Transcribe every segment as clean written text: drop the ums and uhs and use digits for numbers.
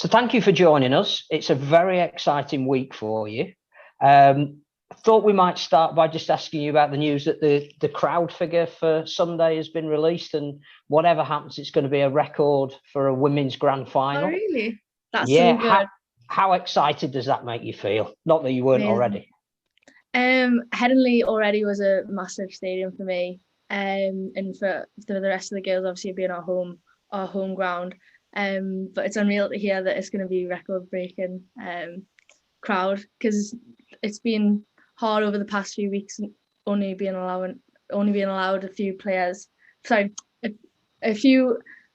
So thank you for joining us. It's a very exciting week for you. I thought we might start by just asking you about the news that the crowd figure for Sunday has been released, and whatever happens, it's going to be a record for a women's grand final. Oh, really? That's so good. How excited does that make you feel? Not that you weren't already. Headingley already was a massive stadium for me, and for the rest of the girls, obviously being our home ground. But it's unreal to hear that it's going to be record-breaking crowd, because it's been hard over the past few weeks, only being allowed a few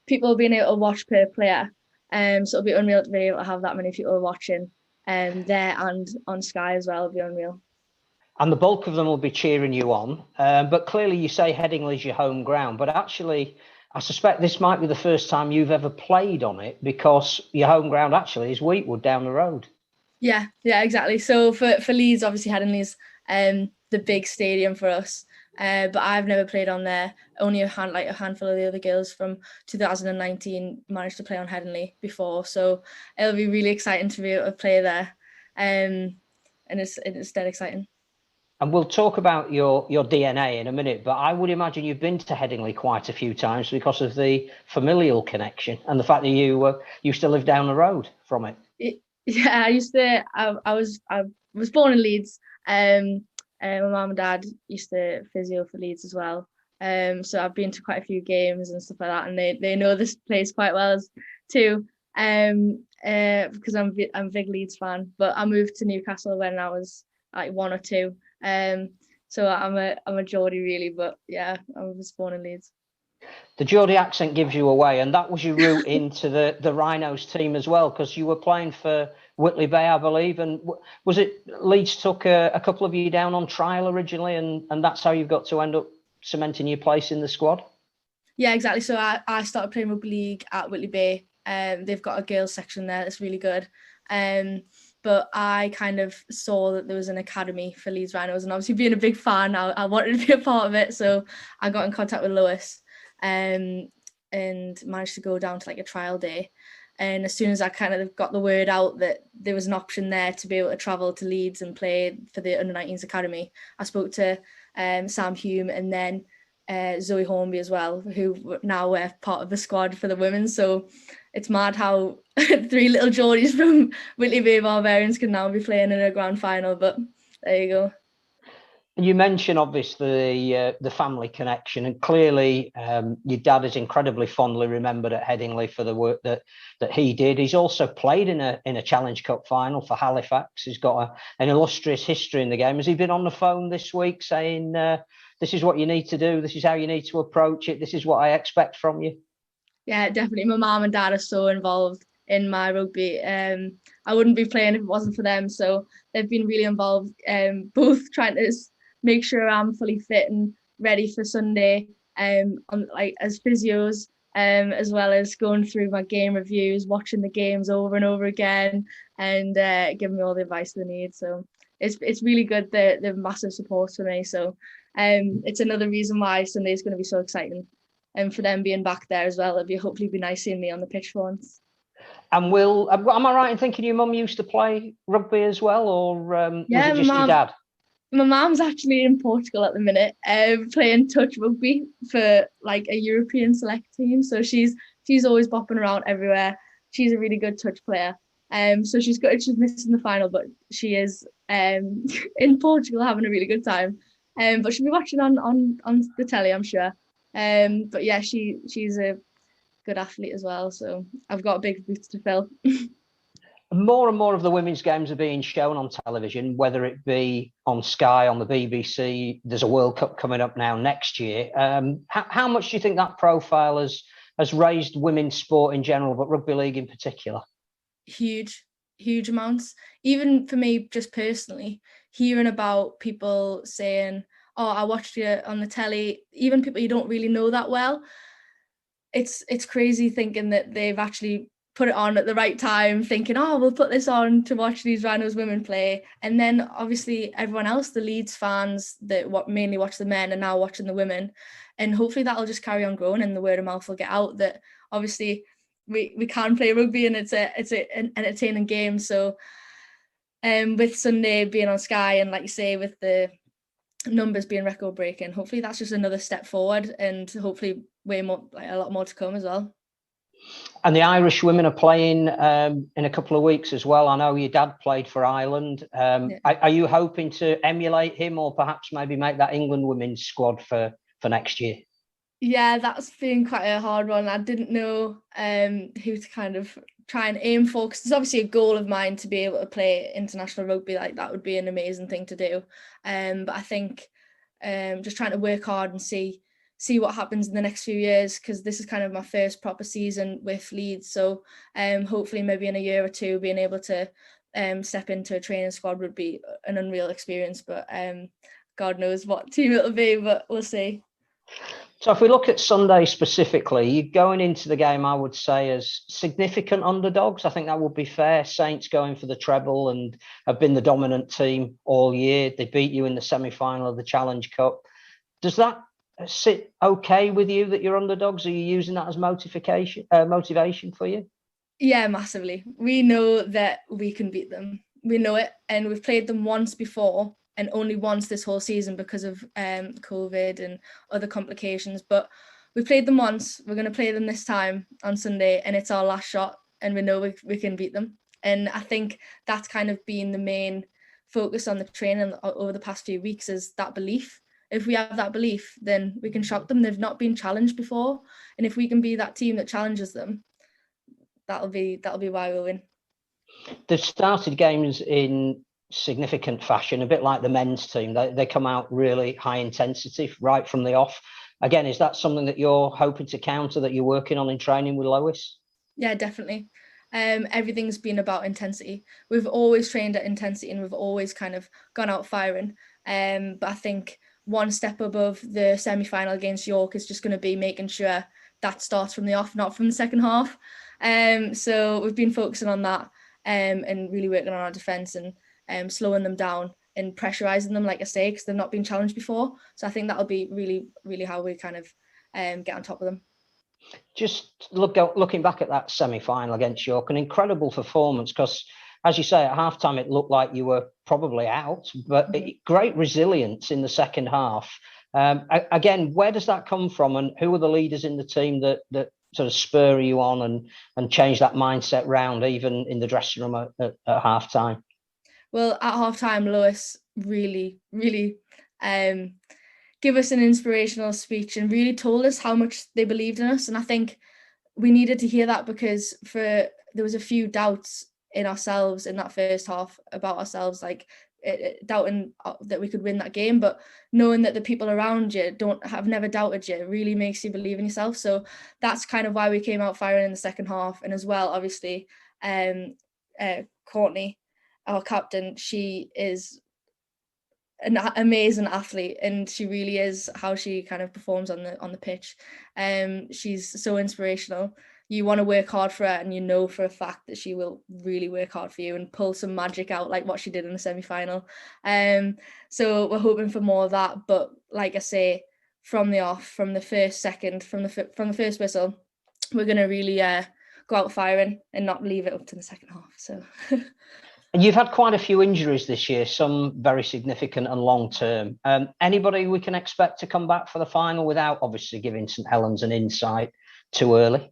people being able to watch per player. So it'll be unreal to be able to have that many people watching there and on Sky as well. It'll be unreal. And the bulk of them will be cheering you on. But clearly you say Headingley's your home ground, but actually I suspect this might be the first time you've ever played on it, because your home ground actually is Wheatwood down the road. Yeah, exactly. So for Leeds, obviously Headingley's the big stadium for us. But I've never played on there. Only a handful of the other girls from 2019 managed to play on Headingley before. So it'll be really exciting to be able to play there. And it's dead exciting. And we'll talk about your DNA in a minute, but I would imagine you've been to Headingley quite a few times because of the familial connection and the fact that you used to live down the road from it. Yeah, I was born in Leeds. My mum and dad used to physio for Leeds as well. So I've been to quite a few games and stuff like that, and they know this place quite well too. Because I'm a big Leeds fan, but I moved to Newcastle when I was like 1 or 2. So I'm a Geordie really, but yeah, I was born in Leeds. The Geordie accent gives you away, and that was your route into the Rhinos team as well, because you were playing for Whitley Bay, I believe. And was it Leeds took a couple of you down on trial originally, and that's how you've got to end up cementing your place in the squad? Yeah, exactly. So I started playing Rugby League at Whitley Bay. They've got a girls section there that's really good. But I kind of saw that there was an academy for Leeds Rhinos, and obviously being a big fan, I wanted to be a part of it. So I got in contact with Lewis and managed to go down to like a trial day. And as soon as I kind of got the word out that there was an option there to be able to travel to Leeds and play for the Under-19s Academy, I spoke to Sam Hume and then Zoe Hornby as well, who now were part of the squad for the women. So it's mad how 3 little Geordies from Whitley Bay Barbarians can now be playing in a grand final, but there you go. You mentioned obviously the family connection, and clearly your dad is incredibly fondly remembered at Headingley for the work that he did. He's also played in a Challenge Cup final for Halifax. He's got an illustrious history in the game. Has he been on the phone this week saying, this is what you need to do, this is how you need to approach it, this is what I expect from you? Yeah, definitely. My mum and dad are so involved in my rugby. I wouldn't be playing if it wasn't for them. So they've been really involved, both trying to make sure I'm fully fit and ready for Sunday, as physios, as well as going through my game reviews, watching the games over and over again, and giving me all the advice they need. So it's really good. They're massive support for me. So it's another reason why Sunday is going to be so exciting. And for them being back there as well, hopefully be nice seeing me on the pitch for once. And am I right in thinking your mum used to play rugby as well, or was it just your dad? My mum's actually in Portugal at the minute, playing touch rugby for like a European select team. So she's always bopping around everywhere. She's a really good touch player. So she's missing the final, but she is in Portugal having a really good time. But she'll be watching on the telly, I'm sure. But yeah, she's a good athlete as well. So I've got big boots to fill. More and more of the women's games are being shown on television, whether it be on Sky, on the BBC. There's a World Cup coming up now next year. How much do you think that profile has raised women's sport in general, but rugby league in particular? Huge amounts. Even for me, just personally, hearing about people saying, "Oh, I watched you on the telly," even people you don't really know that well. It's crazy thinking that they've actually put it on at the right time, thinking, oh, we'll put this on to watch these Rhinos women play. And then obviously everyone else, the Leeds fans that mainly watch the men, are now watching the women. And hopefully that'll just carry on growing and the word of mouth will get out that obviously we can play rugby, and it's an entertaining game. So with Sunday being on Sky, and like you say, with the numbers being record breaking, hopefully that's just another step forward, and hopefully way more, like a lot more to come as well. And the Irish women are playing in a couple of weeks as well. I know your dad played for Ireland. Are you hoping to emulate him, or perhaps maybe make that England women's squad for next year? Yeah, that's been quite a hard one. I didn't know who to kind of try and aim for, because it's obviously a goal of mine to be able to play international rugby. Like, that would be an amazing thing to do. But I think just trying to work hard and see what happens in the next few years, because this is kind of my first proper season with Leeds. So hopefully maybe in a year or two being able to step into a training squad would be an unreal experience. But God knows what team it'll be, but we'll see. So if we look at Sunday specifically, you're going into the game, I would say, as significant underdogs. I think that would be fair. Saints going for the treble and have been the dominant team all year. They beat you in the semi-final of the Challenge Cup. Does that sit okay with you that you're underdogs? Are you using that as motivation for you? Yeah, massively. We know that we can beat them. We know it, and we've played them once before, and only once this whole season because of COVID and other complications. But we played them once. We're going to play them this time on Sunday, and it's our last shot, and we know we can beat them. And I think that's kind of been the main focus on the training over the past few weeks, is that belief. If we have that belief, then we can shock them. They've not been challenged before, and if we can be that team that challenges them, that'll be why we'll win. They've started games in significant fashion, a bit like the men's team. They come out really high intensity right from the off. Again, is that something that you're hoping to counter, that you're working on in training with Lois? Yeah, definitely. Everything's been about intensity. We've always trained at intensity, and we've always kind of gone out firing. But I think one step above the semi-final against York is just going to be making sure that starts from the off, not from the second half. So we've been focusing on that and really working on our defence and slowing them down and pressurising them, like I say, because they've not been challenged before. So I think that'll be really, really how we kind of get on top of them. Just looking back at that semi-final against York, an incredible performance, because as you say, at halftime it looked like you were probably out, but great resilience in the second half. Again, where does that come from, and who are the leaders in the team that sort of spur you on and change that mindset round, even in the dressing room at halftime? Well, at halftime, Lois really, really give us an inspirational speech and really told us how much they believed in us. And I think we needed to hear that, because there was a few doubts in ourselves in that first half about ourselves, like doubting that we could win that game. But knowing that the people around you have never doubted you really makes you believe in yourself. So that's kind of why we came out firing in the second half. And as well, obviously, Courtney, our captain, she is an amazing athlete, and she really is how she kind of performs on the pitch. She's so inspirational. You want to work hard for her, and you know for a fact that she will really work hard for you and pull some magic out, like what she did in the semi-final. So we're hoping for more of that. But like I say, from the off, from the first second, from the first whistle, we're going to really go out firing and not leave it up to the second half. So. And you've had quite a few injuries this year, some very significant and long term. Anybody we can expect to come back for the final, without obviously giving St Helens an insight too early?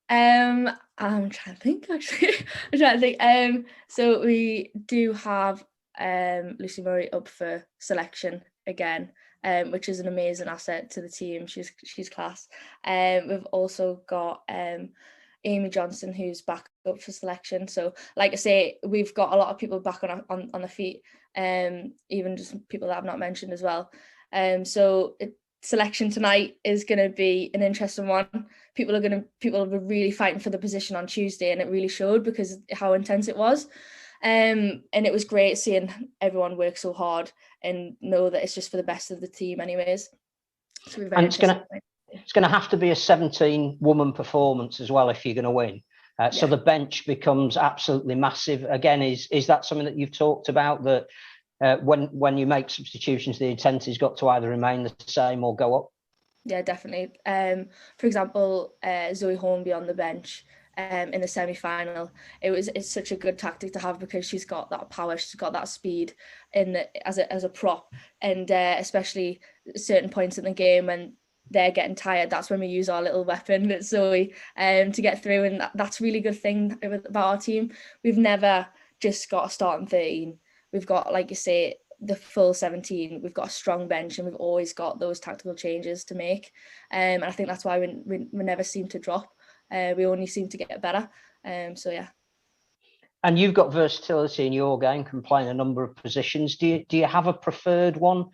I'm trying to think, actually. So we do have Lucy Murray up for selection again, which is an amazing asset to the team. She's class. We've also got Amy Johnson, who's back up for selection. So like I say, we've got a lot of people back on the feet, even just people that I've not mentioned as well. So selection tonight is going to be an interesting one. People are really fighting for the position on Tuesday, and it really showed because how intense it was. And it was great seeing everyone work so hard and know that it's just for the best of the team anyways. So we're very it's going to have to be a 17-woman performance as well if you're going to win. So the bench becomes absolutely massive. Again, is that something that you've talked about, that when you make substitutions, the intensity's got to either remain the same or go up? Yeah, definitely. For example, Zoe Hornby on the bench, in the semi-final. It's such a good tactic to have because she's got that power, she's got that speed as a prop, and especially certain points in the game when they're getting tired, that's when we use our little weapon, that's Zoe, to get through. And that's a really good thing about our team. We've never just got a starting 13. We've got, like you say, the full 17. We've got a strong bench, and we've always got those tactical changes to make. And I think that's why we never seem to drop. We only seem to get better. So yeah. And you've got versatility in your game, can play in a number of positions. Do you have a preferred one?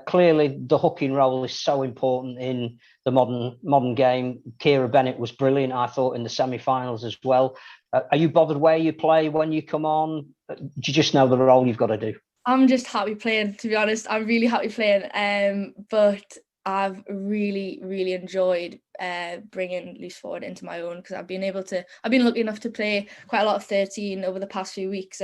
Clearly, the hooking role is so important in the modern game. Kira Bennett was brilliant, I thought, in the semi-finals as well. Are you bothered where you play when you come on? Do you just know the role you've got to do? I'm just happy playing, to be honest. I'm really happy playing. But I've really, really enjoyed bringing loose forward into my own, because I've been lucky enough to play quite a lot of 13 over the past few weeks,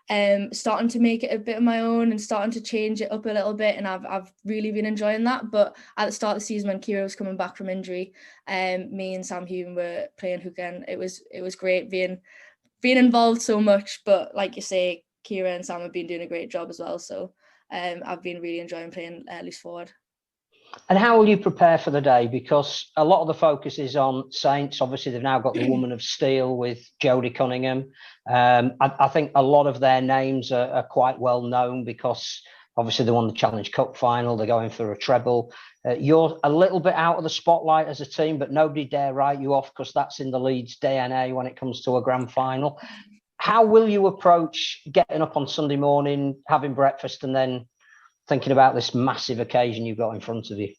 and starting to make it a bit of my own and starting to change it up a little bit. And I've really been enjoying that. But at the start of the season, when Kira was coming back from injury, me and Sam Hume were playing hook end. It was great being involved so much. But like you say, Kira and Sam have been doing a great job as well. So I've been really enjoying playing loose forward. And how will you prepare for the day? Because a lot of the focus is on Saints. Obviously, they've now got the Woman of Steel with Jodie Cunningham. I think a lot of their names are quite well known because obviously they won the Challenge Cup final. They're going for a treble. You're a little bit out of the spotlight as a team, but nobody dare write you off because that's in the Leeds DNA when it comes to a grand final. How will you approach getting up on Sunday morning, having breakfast, and then thinking about this massive occasion you've got in front of you?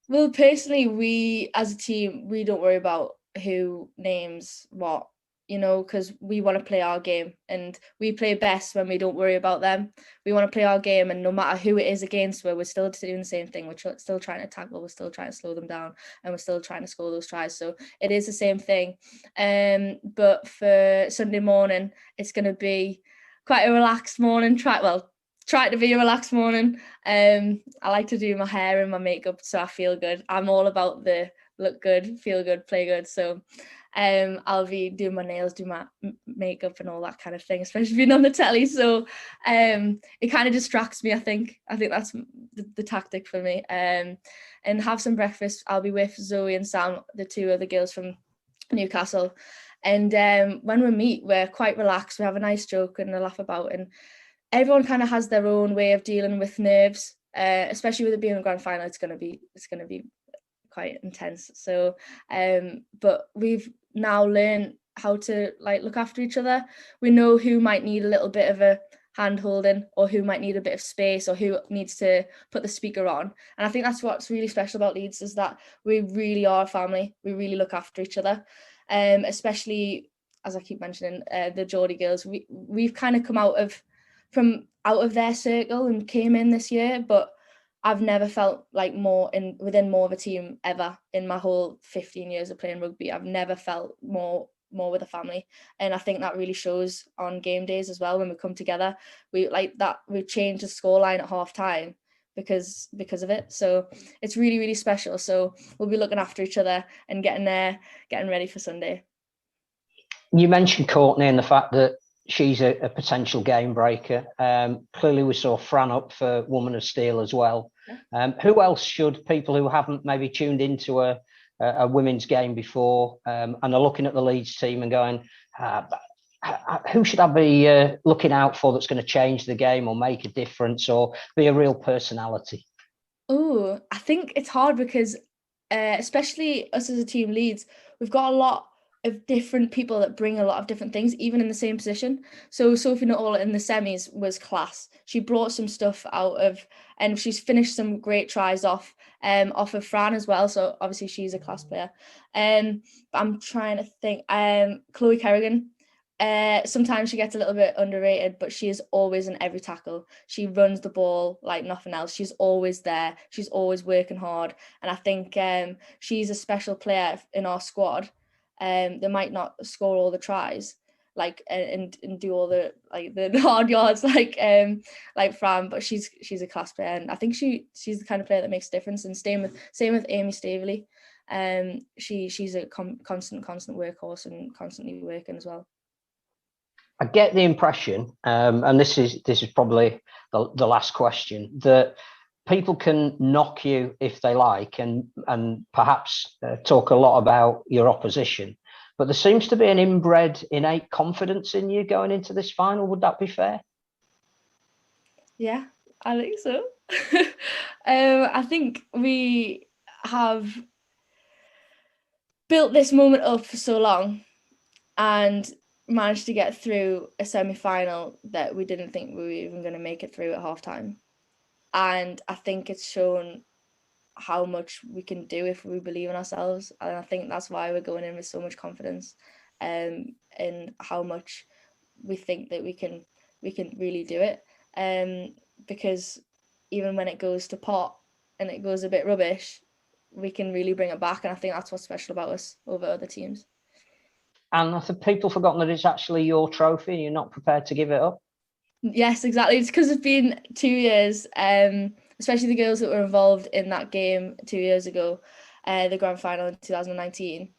Well, personally, we as a team, we don't worry about who names what, because we want to play our game, and we play best when we don't worry about them. We want to play our game, and no matter who it is against, we're still doing the same thing. We're still trying to tackle, we're still trying to slow them down, and we're still trying to score those tries. So it is the same thing. But for Sunday morning, it's going to be quite a relaxed morning. Try to be a relaxed morning. I like to do my hair and my makeup so I feel good. I'm all about the look good, feel good, play good. So I'll be doing my nails, do my makeup and all that kind of thing, especially being on the telly. So it kind of distracts me, I think. I think that's the tactic for me. And have some breakfast. I'll be with Zoe and Sam, the two other girls from Newcastle. And when we meet, we're quite relaxed. We have a nice joke and a laugh about, and everyone kind of has their own way of dealing with nerves, especially with it being a grand final. It's going to be quite intense. So, but we've now learned how to look after each other. We know who might need a little bit of a hand holding, or who might need a bit of space, or who needs to put the speaker on. And I think that's what's really special about Leeds, is that we really are a family. We really look after each other, especially, as I keep mentioning, the Geordie girls. We've kind of come out of their circle and came in this year, but I've never felt like within more of a team ever in my whole 15 years of playing rugby. I've never felt more with a family, and I think that really shows on game days as well. When we come together, we changed the scoreline at half time because of it. So it's really, really special. So we'll be looking after each other and getting ready for Sunday. You mentioned Courtney and the fact that she's a potential game breaker. Clearly, we saw Fran up for Woman of Steel as well. Who else should people who haven't maybe tuned into a women's game before and are looking at the Leeds team and going, who should I be looking out for that's going to change the game or make a difference or be a real personality? Oh, I think it's hard because especially us as a team, Leeds, we've got a lot of different people that bring a lot of different things, even in the same position. So Sophie Nuttall in the semis was class. She brought some stuff out of, and she's finished some great tries off of Fran as well. So obviously she's a class player. But I'm trying to think. Chloe Kerrigan. Sometimes she gets a little bit underrated, but she is always in every tackle. She runs the ball like nothing else. She's always there. She's always working hard. And I think she's a special player in our squad. They might not score all the tries, and do all the the hard yards like Fran, but she's a class player, and I think she's the kind of player that makes a difference. And same with Amy Staveley. She's a constant workhorse and constantly working as well. I get the impression, and this is probably the last question, that people can knock you if they like, and perhaps talk a lot about your opposition, but there seems to be an inbred, innate confidence in you going into this final. Would that be fair? Yeah, I think so. I think we have built this moment up for so long and managed to get through a semi-final that we didn't think we were even going to make it through at halftime. And I think it's shown how much we can do if we believe in ourselves. And I think that's why we're going in with so much confidence, and how much we think that we can really do it. Because even when it goes to pot and it goes a bit rubbish, we can really bring it back. And I think that's what's special about us over other teams. And I think people forgotten that it's actually your trophy and you're not prepared to give it up. Yes, exactly. It's because it's been 2 years, especially the girls that were involved in that game 2 years ago, the grand final in 2019.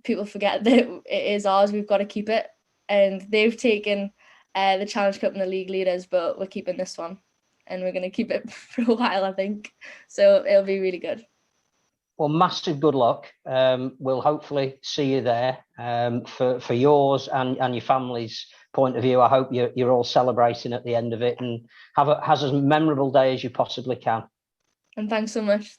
People forget that it is ours. We've got to keep it. And they've taken the Challenge Cup and the league leaders, but we're keeping this one. And we're going to keep it for a while, I think. So it'll be really good. Well, massive good luck. We'll hopefully see you there. For yours and your family's point of view, I hope you're all celebrating at the end of it, and have as memorable day as you possibly can. And thanks so much.